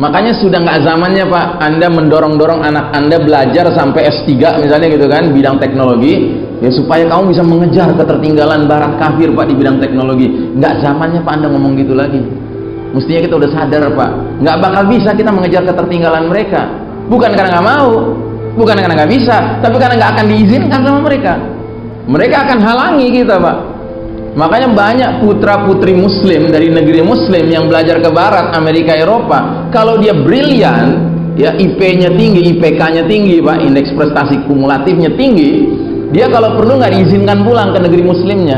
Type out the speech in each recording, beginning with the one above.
Makanya sudah nggak zamannya Pak Anda mendorong-dorong anak Anda belajar sampai S3 misalnya gitu kan, bidang teknologi, ya supaya kamu bisa mengejar ketertinggalan barat kafir Pak di bidang teknologi. Nggak zamannya Pak Anda ngomong gitu lagi. Mestinya kita udah sadar Pak, nggak bakal bisa kita mengejar ketertinggalan mereka. Bukan karena nggak mau, bukan karena nggak bisa, tapi karena nggak akan diizinkan sama mereka. Mereka akan halangi kita Pak. Makanya banyak putra-putri muslim dari negeri muslim yang belajar ke barat, Amerika, Eropa. Kalau dia brilian, ya IP-nya tinggi, IPK-nya tinggi Pak, indeks prestasi kumulatifnya tinggi, dia kalau perlu nggak diizinkan pulang ke negeri muslimnya,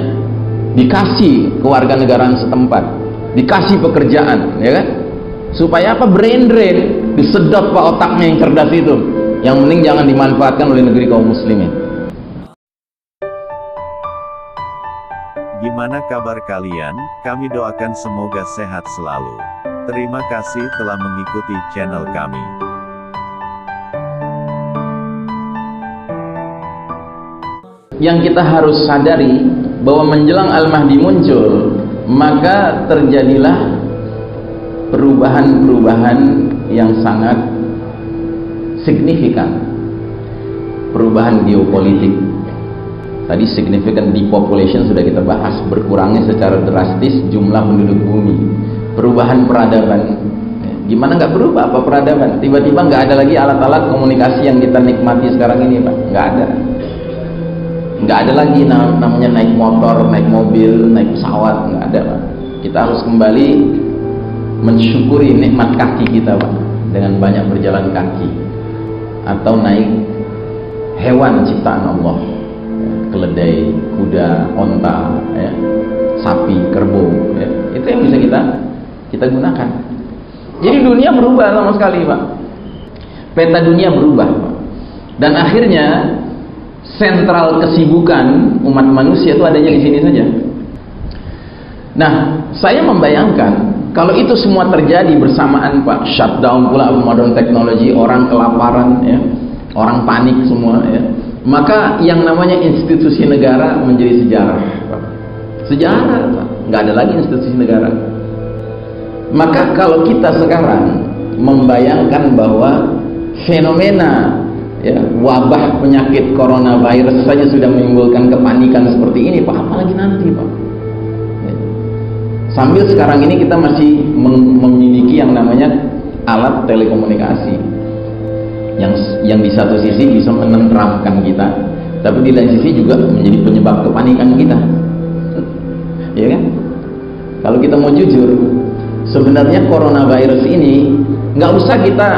dikasih kewarganegaraan setempat, dikasih pekerjaan, ya kan? Supaya apa? Brain drain, disedot Pak otaknya yang cerdas itu. Yang penting jangan dimanfaatkan oleh negeri kaum muslimin. Gimana kabar kalian? Kami doakan semoga sehat selalu. Terima kasih telah mengikuti channel kami. Yang kita harus sadari bahwa menjelang Al-Mahdi muncul, maka terjadilah perubahan-perubahan yang sangat signifikan. Perubahan geopolitik. Tadi significant depopulation sudah kita bahas, berkurangnya secara drastis jumlah penduduk bumi. Perubahan peradaban, gimana nggak berubah apa peradaban? Tiba-tiba nggak ada lagi alat-alat komunikasi yang kita nikmati sekarang ini Pak, nggak ada lagi namanya naik motor, naik mobil, naik pesawat, nggak ada Pak. Kita harus kembali mensyukuri nikmat kaki kita Pak, dengan banyak berjalan kaki atau naik hewan ciptaan Allah. Keledai, kuda, onta, ya, sapi, kerbau, ya. Itu yang bisa kita gunakan. Jadi dunia berubah sama sekali Pak. Peta dunia berubah Pak. Dan akhirnya sentral kesibukan umat manusia itu adanya di sini saja. Nah, saya membayangkan kalau itu semua terjadi bersamaan Pak, shutdown pula modern technology, orang kelaparan, ya, orang panik semua, ya. Maka yang namanya institusi negara menjadi sejarah. Sejarah, nggak ada lagi institusi negara. Maka kalau kita sekarang membayangkan bahwa fenomena, ya, wabah penyakit coronavirus saja sudah menimbulkan kepanikan seperti ini, Pak, apalagi nanti Pak. Ya. Sambil sekarang ini kita masih memiliki yang namanya alat telekomunikasi. Yang di satu sisi bisa menenteramkan kita, tapi di lain sisi juga menjadi penyebab kepanikan kita, ya kan? Kalau kita mau jujur, sebenarnya coronavirus ini nggak usah kita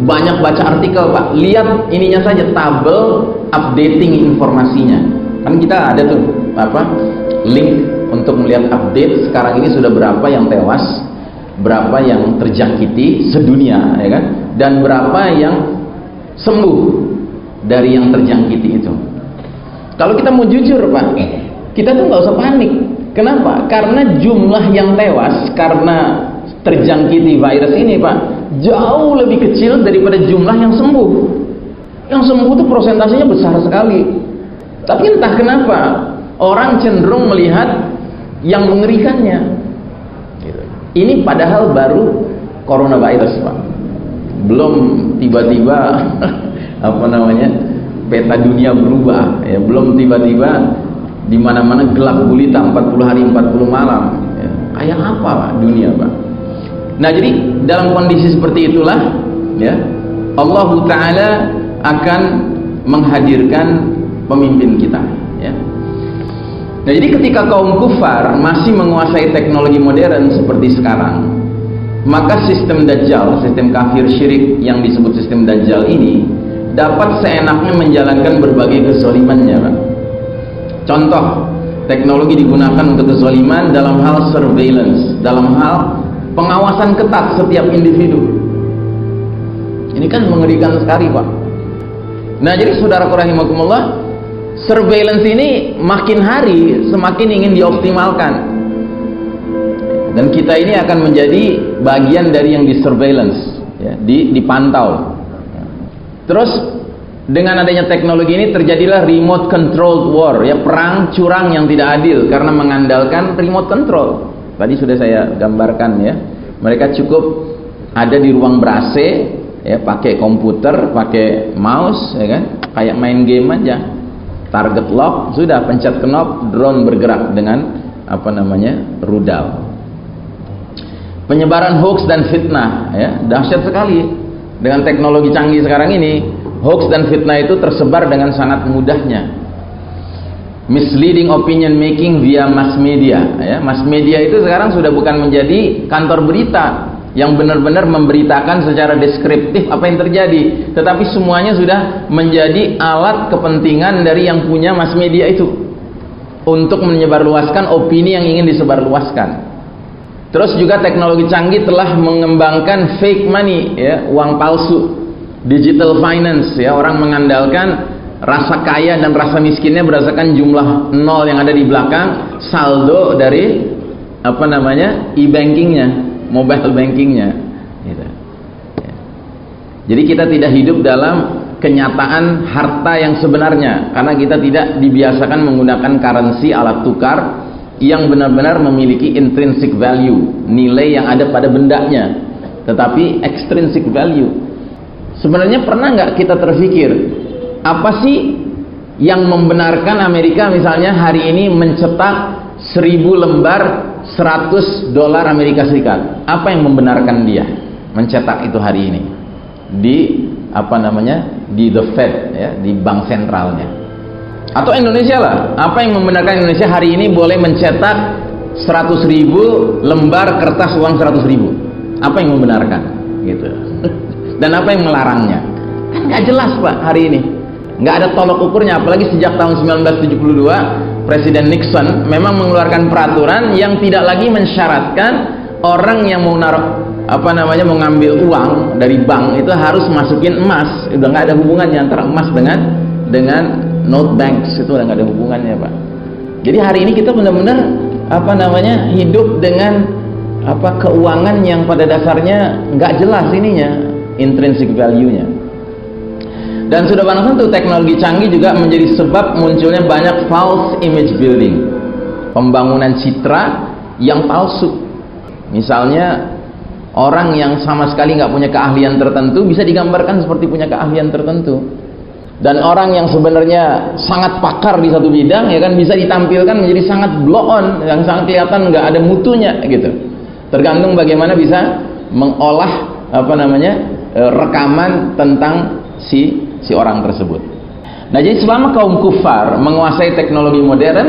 banyak baca artikel Pak, lihat ininya saja, tabel updating informasinya. Kan kita ada tuh link untuk melihat update sekarang ini sudah berapa yang tewas, berapa yang terjangkiti sedunia, ya kan? Dan berapa yang sembuh dari yang terjangkiti itu. Kalau kita mau jujur Pak, kita tuh nggak usah panik. Kenapa? Karena jumlah yang tewas karena terjangkiti virus ini Pak, jauh lebih kecil daripada jumlah yang sembuh. Yang sembuh itu persentasenya besar sekali. Tapi entah kenapa orang cenderung melihat yang mengerikannya. Ini padahal baru coronavirus Pak, belum tiba-tiba peta dunia berubah, ya, belum tiba-tiba di mana-mana gelap gulita 40 hari 40 malam, ya. Kayak apa Pak dunia Pak? Nah, jadi dalam kondisi seperti itulah, ya, Allah Ta'ala akan menghadirkan pemimpin kita, ya. Nah, jadi ketika kaum kufar masih menguasai teknologi modern seperti sekarang, maka sistem Dajjal, sistem kafir syirik yang disebut sistem Dajjal ini dapat seenaknya menjalankan berbagai kezalimannya Pak. Contoh, teknologi digunakan untuk kezaliman dalam hal surveillance, dalam hal pengawasan ketat setiap individu. Ini kan mengerikan sekali Pak. Nah, jadi saudaraku rahimakumullah, surveillance ini makin hari semakin ingin dioptimalkan, dan kita ini akan menjadi bagian dari yang di surveillance, ya, dipantau. Terus dengan adanya teknologi ini terjadilah remote controlled war, ya, perang curang yang tidak adil karena mengandalkan remote control. Tadi sudah saya gambarkan, ya, mereka cukup ada di ruang ber-AC, ya, pakai komputer, pakai mouse, ya kan, kayak main game aja. Target lock, sudah pencet knob, drone bergerak dengan rudal. Penyebaran hoax dan fitnah, ya, dahsyat sekali. Dengan teknologi canggih sekarang ini, hoax dan fitnah itu tersebar dengan sangat mudahnya. Misleading opinion making via mass media, ya. Mass media itu sekarang sudah bukan menjadi kantor berita yang benar-benar memberitakan secara deskriptif apa yang terjadi, tetapi semuanya sudah menjadi alat kepentingan dari yang punya mass media itu untuk menyebarluaskan opini yang ingin disebarluaskan. Terus juga teknologi canggih telah mengembangkan fake money, ya, uang palsu, digital finance, ya, orang mengandalkan rasa kaya dan rasa miskinnya berdasarkan jumlah nol yang ada di belakang saldo dari e-bankingnya, mobile bankingnya, gitu. Ya. Jadi kita tidak hidup dalam kenyataan harta yang sebenarnya, karena kita tidak dibiasakan menggunakan currency, alat tukar yang benar-benar memiliki intrinsic value, nilai yang ada pada bendanya, tetapi extrinsic value. Sebenarnya pernah nggak kita terpikir, apa sih yang membenarkan Amerika misalnya hari ini mencetak 1000 lembar $100 Amerika Serikat? Apa yang membenarkan dia mencetak itu hari ini di di the Fed, ya, di bank sentralnya? Atau Indonesia lah, apa yang membenarkan Indonesia hari ini boleh mencetak 100.000 lembar kertas uang 100.000? Apa yang membenarkan, gitu? Dan apa yang melarangnya? Kan nggak jelas, Pak, hari ini. Nggak ada tolok ukurnya, apalagi sejak tahun 1972 Presiden Nixon memang mengeluarkan peraturan yang tidak lagi mensyaratkan orang yang mau mau ngambil uang dari bank itu harus masukin emas. Udah nggak ada hubungannya antara emas dengan note banks, itu udah nggak ada hubungannya, Pak. Jadi hari ini kita benar-benar hidup dengan keuangan yang pada dasarnya nggak jelas ininya, intrinsic value-nya. Dan sudah barang tentu teknologi canggih juga menjadi sebab munculnya banyak false image building, pembangunan citra yang palsu. Misalnya orang yang sama sekali nggak punya keahlian tertentu bisa digambarkan seperti punya keahlian tertentu, dan orang yang sebenarnya sangat pakar di satu bidang, ya kan, bisa ditampilkan menjadi sangat blow on, yang sangat kelihatan nggak ada mutunya, gitu. Tergantung bagaimana bisa mengolah rekaman tentang si orang tersebut. Nah, jadi selama kaum kufar menguasai teknologi modern,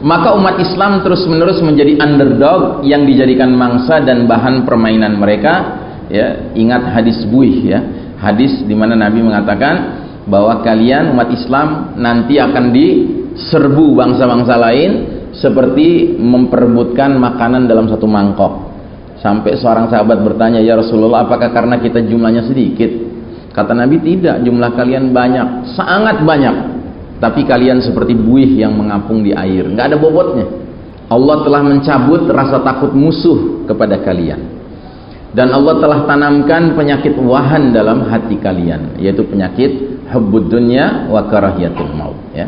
maka umat Islam terus-menerus menjadi underdog yang dijadikan mangsa dan bahan permainan mereka, ya. Ingat hadis buih, ya, hadis di mana Nabi mengatakan bahwa kalian umat Islam nanti akan diserbu bangsa-bangsa lain seperti memperebutkan makanan dalam satu mangkok. Sampai seorang sahabat bertanya, "Ya Rasulullah, apakah karena kita jumlahnya sedikit?" Kata Nabi, tidak, jumlah kalian banyak, sangat banyak, tapi kalian seperti buih yang mengapung di air, nggak ada bobotnya. Allah telah mencabut rasa takut musuh kepada kalian, dan Allah telah tanamkan penyakit wahan dalam hati kalian, yaitu penyakit hubbud dunya wa karahiyatul maut, ya.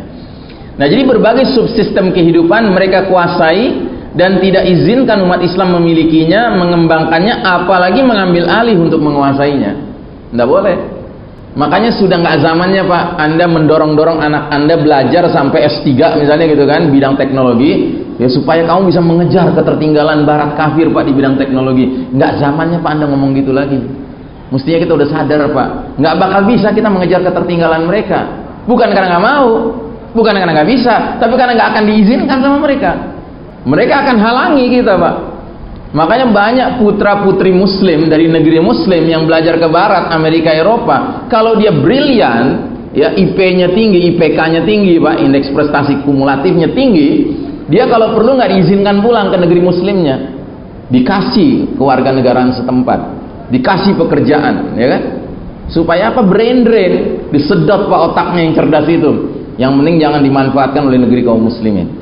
Nah, jadi berbagai subsistem kehidupan mereka kuasai dan tidak izinkan umat Islam memilikinya, mengembangkannya, apalagi mengambil alih untuk menguasainya. Nggak boleh. Makanya sudah nggak zamannya, Pak, Anda mendorong-dorong anak Anda belajar sampai S3 misalnya, gitu kan, bidang teknologi, ya, supaya kamu bisa mengejar ketertinggalan barat kafir, Pak, di bidang teknologi. Nggak zamannya, Pak, Anda ngomong gitu lagi. Mestinya kita udah sadar, Pak, nggak bakal bisa kita mengejar ketertinggalan mereka. Bukan karena nggak mau, bukan karena nggak bisa, tapi karena nggak akan diizinkan sama mereka. Mereka akan halangi kita, Pak. Makanya banyak putra-putri muslim dari negeri muslim yang belajar ke barat, Amerika, Eropa, kalau dia brilian, ya, IP-nya tinggi, IPK-nya tinggi, Pak, indeks prestasi kumulatifnya tinggi, dia kalau perlu nggak diizinkan pulang ke negeri muslimnya, dikasih kewarganegaraan setempat, dikasih pekerjaan, ya kan, supaya apa? Brain drain, disedot, Pak, otaknya yang cerdas itu. Yang penting jangan dimanfaatkan oleh negeri kaum muslimin.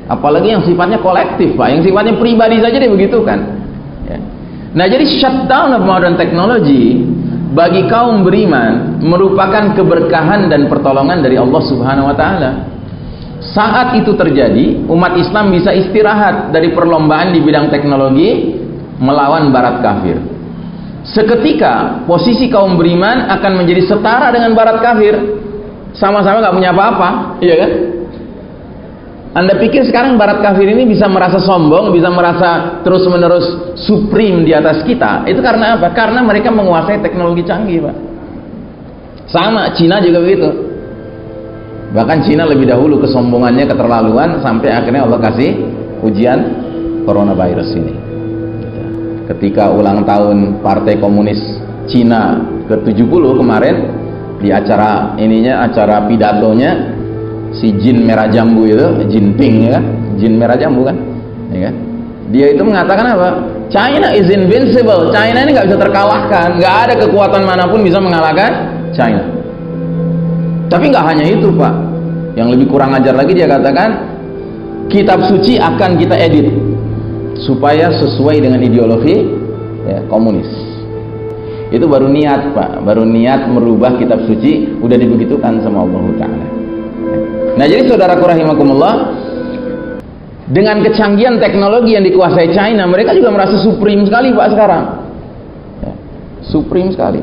Apalagi yang sifatnya kolektif, Pak, yang sifatnya pribadi saja dia begitu kan, ya. Nah, jadi shutdown of modern technology bagi kaum beriman merupakan keberkahan dan pertolongan dari Allah Subhanahu wa Ta'ala. Saat itu terjadi, umat Islam bisa istirahat dari perlombaan di bidang teknologi melawan barat kafir. Seketika posisi kaum beriman akan menjadi setara dengan barat kafir. Sama-sama nggak punya apa-apa, iya kan? Anda pikir sekarang barat kafir ini bisa merasa sombong, bisa merasa terus-menerus supreme di atas kita? Itu karena apa? Karena mereka menguasai teknologi canggih, Pak. Sama, Cina juga begitu. Bahkan Cina lebih dahulu kesombongannya keterlaluan sampai akhirnya Allah kasih ujian coronavirus ini. Ketika ulang tahun Partai Komunis Cina ke-70 kemarin, di acara acara pidatonya si Jin merah jambu itu, Jinping, ya kan? Jin merah jambu kan? Ya kan? Dia itu mengatakan apa? China is invincible. China ini nggak bisa terkalahkan, nggak ada kekuatan manapun bisa mengalahkan China. Tapi nggak hanya itu, Pak. Yang lebih kurang ajar lagi dia katakan, kitab suci akan kita edit supaya sesuai dengan ideologi ya, komunis. Itu baru niat, Pak. Baru niat merubah kitab suci, udah dibegitukan sama Allah Ta'ala. Nah, jadi saudaraku rahimakumullah, dengan kecanggihan teknologi yang dikuasai China, mereka juga merasa supreme sekali, Pak, sekarang. Ya, supreme sekali.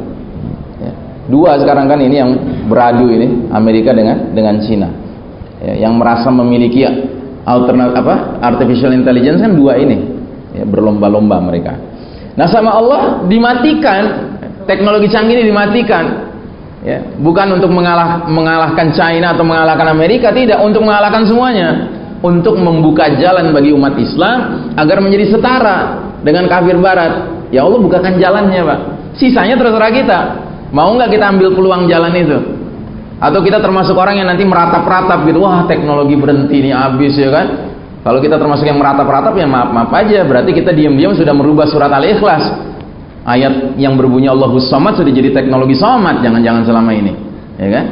Ya. Dua sekarang kan ini yang beradu ini, Amerika dengan China. Ya, yang merasa memiliki artificial intelligence kan dua ini, ya, berlomba-lomba mereka. Nah, sama Allah dimatikan, teknologi canggih ini dimatikan, ya, bukan untuk mengalahkan China atau mengalahkan Amerika, tidak, untuk mengalahkan semuanya, untuk membuka jalan bagi umat Islam agar menjadi setara dengan kafir Barat. Ya Allah bukakan jalannya, Pak. Sisanya terserah kita. Mau nggak kita ambil peluang jalan itu? Atau kita termasuk orang yang nanti meratap-ratap gitu, wah teknologi berhenti nih, habis, ya kan? Kalau kita termasuk yang meratap-ratap, ya maaf-maaf aja, berarti kita diam-diam sudah merubah surat Al-Ikhlas. Ayat yang berbunyi Allahus Samad sudah jadi teknologi somad, jangan-jangan selama ini, ya kan?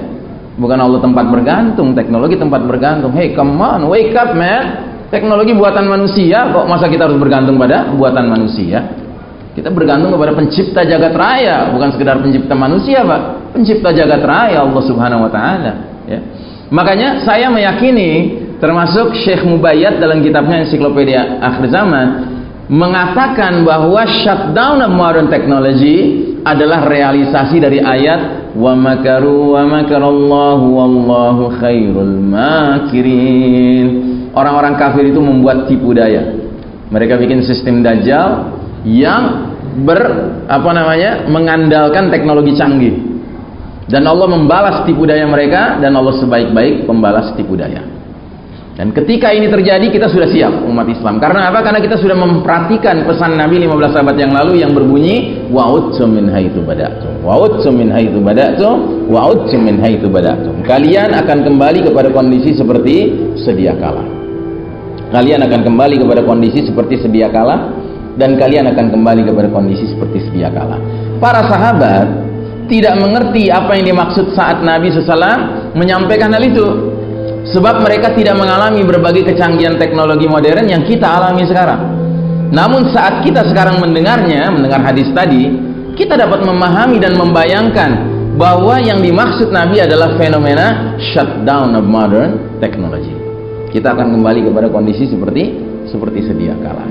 Bukan Allah tempat bergantung, teknologi tempat bergantung. Hey, come on, wake up, man. Teknologi buatan manusia, kok masa kita harus bergantung pada buatan manusia? Kita bergantung kepada pencipta jagat raya, bukan sekedar pencipta manusia, Pak. Pencipta jagat raya, Allah Subhanahu wa Ta'ala, ya. Makanya saya meyakini, termasuk Syekh Mubayyad dalam kitabnya Ensiklopedia Akhir Zaman mengatakan bahwa shutdown of modern technology adalah realisasi dari ayat wa makaru wa makarallahu wallahu khairul makirin. Orang-orang kafir itu membuat tipu daya. Mereka bikin sistem dajjal yang mengandalkan teknologi canggih. Dan Allah membalas tipu daya mereka, dan Allah sebaik-baik pembalas tipu daya. Dan ketika ini terjadi, kita sudah siap, umat Islam. Karena apa? Karena kita sudah memperhatikan pesan Nabi 15 abad yang lalu yang berbunyi wa'udtum min haitsu bada'tum. Wa'udtum min haitsu bada'tum, wa'udtum min haitsu bada'tum. Kalian akan kembali kepada kondisi seperti sedia kala. Kalian akan kembali kepada kondisi seperti sedia kala, dan kalian akan kembali kepada kondisi seperti sedia kala. Para sahabat tidak mengerti apa yang dimaksud saat Nabi SAW menyampaikan hal itu. Sebab mereka tidak mengalami berbagai kecanggihan teknologi modern yang kita alami sekarang. Namun saat kita sekarang mendengar hadis tadi, kita dapat memahami dan membayangkan bahwa yang dimaksud Nabi adalah fenomena shutdown of modern technology. Kita akan kembali kepada kondisi seperti sedia kala.